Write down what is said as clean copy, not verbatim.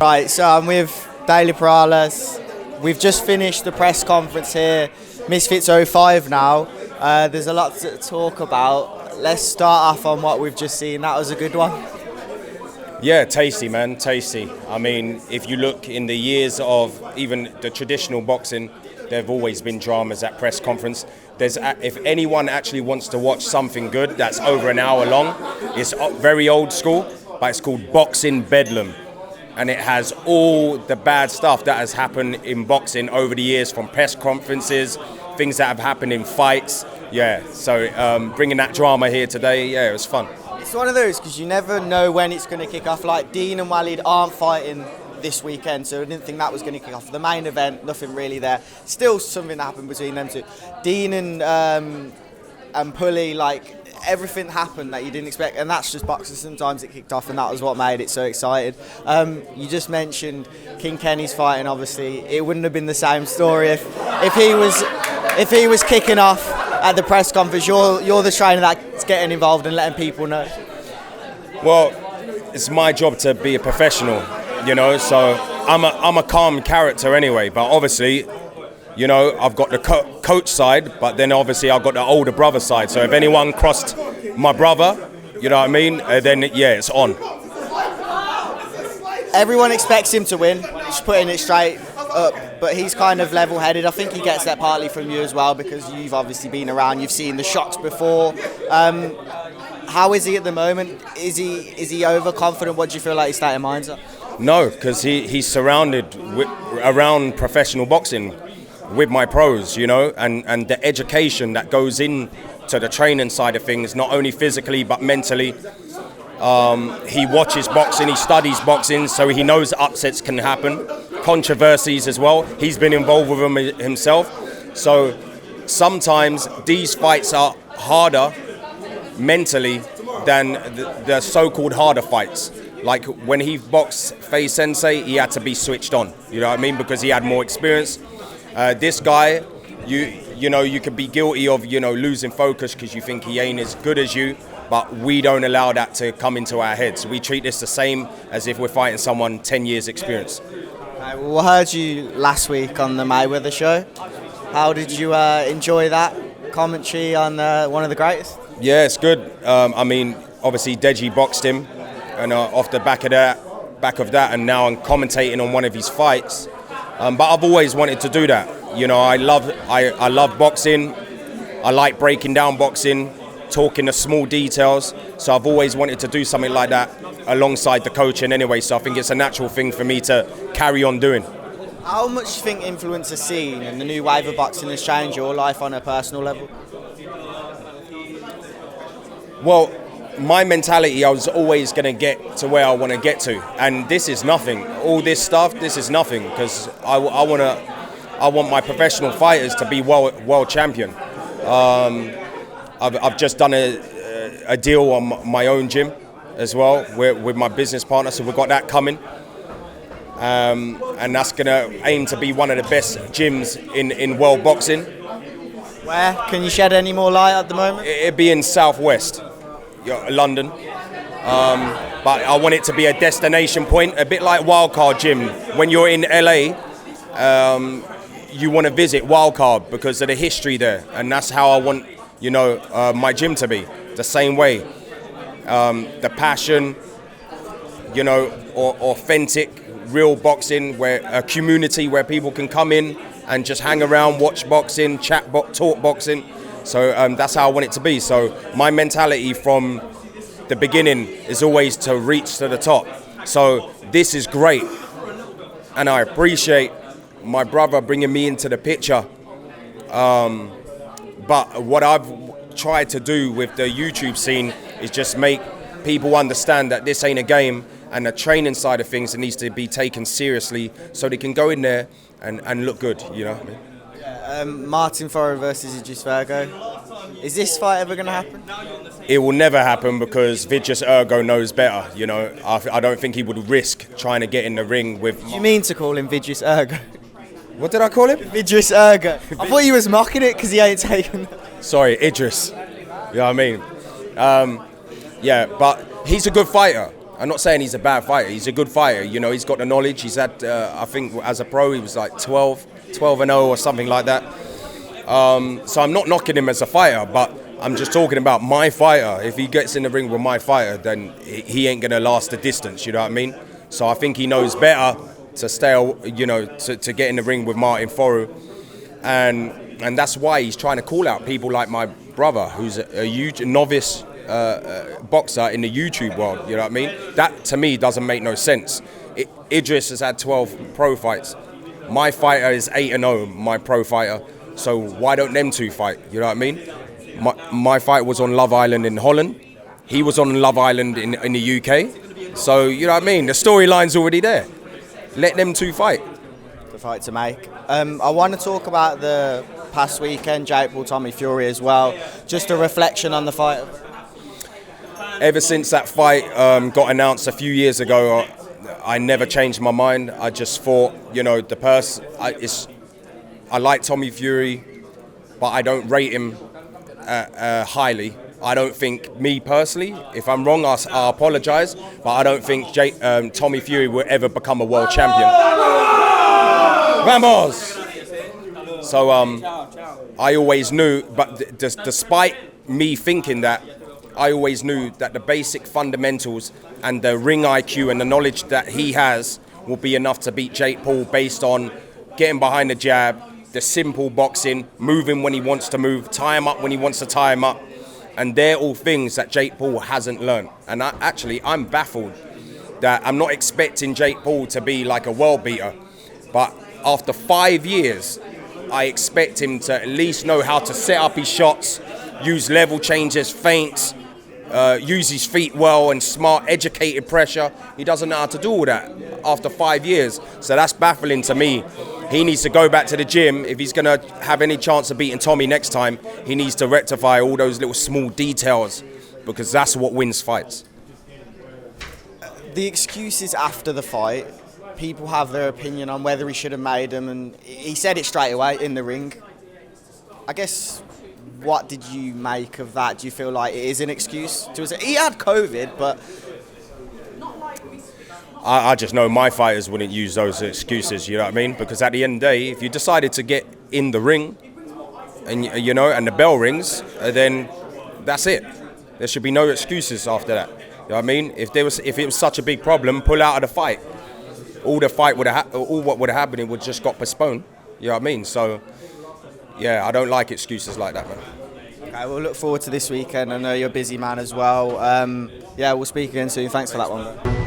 Right, so I'm with Daley Perales. We've just finished the press conference here, Misfits '05 now. There's a lot to talk about. Let's start off on what we've just seen. That was a good one. Yeah, tasty, man, tasty. I mean, if you look in the years of even the traditional boxing, there have always been dramas at press conference. If anyone actually wants to watch something good that's over an hour long, it's very old school, but it's called Boxing Bedlam. And it has all the bad stuff that has happened in boxing over the years, from press conferences, things that have happened in fights. Yeah, so bringing that drama here today, yeah, it was fun. It's one of those, because you never know when it's going to kick off. Like, Dean and Walid aren't fighting this weekend, so I didn't think that was going to kick off. The main event, nothing really there. Still something that happened between them two. Dean and Pulley, like, everything happened that you didn't expect, and that's just boxing. Sometimes it kicked off, and that was what made it so excited. You just mentioned King Kenny's fighting. Obviously, it wouldn't have been the same story if he was kicking off at the press conference. You're the trainer that's getting involved and letting people know. Well, it's my job to be a professional, you know. So I'm a calm character anyway, but obviously, you know, I've got the coach side, but then obviously I've got the older brother side. So if anyone crossed my brother, you know what I mean, then yeah, it's on. Everyone expects him to win, just putting it straight up, but he's kind of level-headed. I think he gets that partly from you as well, because you've obviously been around, you've seen the shots before. How is he at the moment? Is he overconfident? What do you feel like his state of mind's at? No, because he's surrounded around professional boxing with my pros, you know, and the education that goes in to the training side of things, not only physically but mentally. He watches boxing, he studies boxing, so he knows upsets can happen, controversies as well. He's been involved with them himself. So sometimes these fights are harder mentally than the so-called harder fights. Like when he boxed Faye Sensei, he had to be switched on, you know what I mean, because he had more experience. This guy, you know, you could be guilty of, you know, losing focus because you think he ain't as good as you, but we don't allow that to come into our heads. We treat this the same as if we're fighting someone 10 years experience. Well, I heard you last week on the Mayweather show. How did you enjoy that commentary on one of the greatest? Yeah, it's good. I mean, obviously Deji boxed him, and off the back of that, and now I'm commentating on one of his fights. But I've always wanted to do that. You know, I love boxing. I like breaking down boxing, talking the small details. So I've always wanted to do something like that alongside the coaching anyway. So I think it's a natural thing for me to carry on doing. How much do you think influencer scene and the new wave of boxing has changed your life on a personal level? Well, my mentality, I was always going to get to where I want to get to, and this is nothing. All this stuff, this is nothing, because I want my professional fighters to be world champion. I've just done a deal on my own gym as well with my business partner, so we've got that coming, and that's going to aim to be one of the best gyms in world boxing. Where? Can you shed any more light at the moment? It'd be in Southwest London, but I want it to be a destination point, a bit like Wildcard Gym. When you're in LA, you want to visit Wildcard because of the history there, and that's how I want, you know, my gym to be. The same way, the passion, you know, or authentic, real boxing, where a community where people can come in and just hang around, watch boxing, talk boxing. So that's how I want it to be. So my mentality from the beginning is always to reach to the top. So this is great, and I appreciate my brother bringing me into the picture. But what I've tried to do with the YouTube scene is just make people understand that this ain't a game, and the training side of things needs to be taken seriously so they can go in there and look good, you know what I mean? Martin Furrow versus Idris Virgo. Is this fight ever going to happen? It will never happen because Vidjas Ergo knows better. You know, I don't think he would risk trying to get in the ring with. Do you mean to call him Vidjas Ergo? What did I call him? Idris Ergo. I thought you was mocking it because he ain't taken. Sorry, Idris. You know what I mean? Yeah, but he's a good fighter. I'm not saying he's a bad fighter. He's a good fighter. You know, he's got the knowledge. He's had, I think, as a pro, he was like 12-0 or something like that. So I'm not knocking him as a fighter, but I'm just talking about my fighter. If he gets in the ring with my fighter, then he ain't gonna last the distance. You know what I mean? So I think he knows better to stay, you know, to get in the ring with Martin Foru, and that's why he's trying to call out people like my brother, who's a huge novice boxer in the YouTube world. You know what I mean? That to me doesn't make no sense. Idris has had 12 pro fights. My fighter is 8-0. My pro fighter. So why don't them two fight? You know what I mean? My fight was on Love Island in Holland. He was on Love Island in the UK. So, you know what I mean? The storyline's already there. Let them two fight. The fight to make. I want to talk about the past weekend, Jake Paul, Tommy Fury as well. Just a reflection on the fight. Ever since that fight got announced a few years ago, I never changed my mind. I just thought, you know, the person... I like Tommy Fury, but I don't rate him highly. I don't think, me personally, if I'm wrong, I apologise, but I don't think Tommy Fury will ever become a world champion. Vamos! So I always knew, but despite me thinking that, I always knew that the basic fundamentals and the ring IQ and the knowledge that he has will be enough to beat Jake Paul based on getting behind the jab, the simple boxing, moving when he wants to move, tie him up when he wants to tie him up. And they're all things that Jake Paul hasn't learned. And I'm baffled that I'm not expecting Jake Paul to be like a world beater. But after 5 years, I expect him to at least know how to set up his shots, use level changes, feints, use his feet well and smart, educated pressure. He doesn't know how to do all that after 5 years. So that's baffling to me. He needs to go back to the gym. If he's going to have any chance of beating Tommy next time, he needs to rectify all those little small details, because that's what wins fights. The excuses after the fight, people have their opinion on whether he should have made them, and he said it straight away in the ring. I guess, what did you make of that? Do you feel like it is an excuse? He had COVID, but... I just know my fighters wouldn't use those excuses, you know what I mean? Because at the end of the day, if you decided to get in the ring, and you know, and the bell rings, then that's it. There should be no excuses after that. You know what I mean? If it was such a big problem, pull out of the fight. All what would have happened, it would just got postponed. You know what I mean? So, yeah, I don't like excuses like that, man. Okay, we'll look forward to this weekend. I know you're a busy man as well. Yeah, we'll speak again soon. Thanks for that one.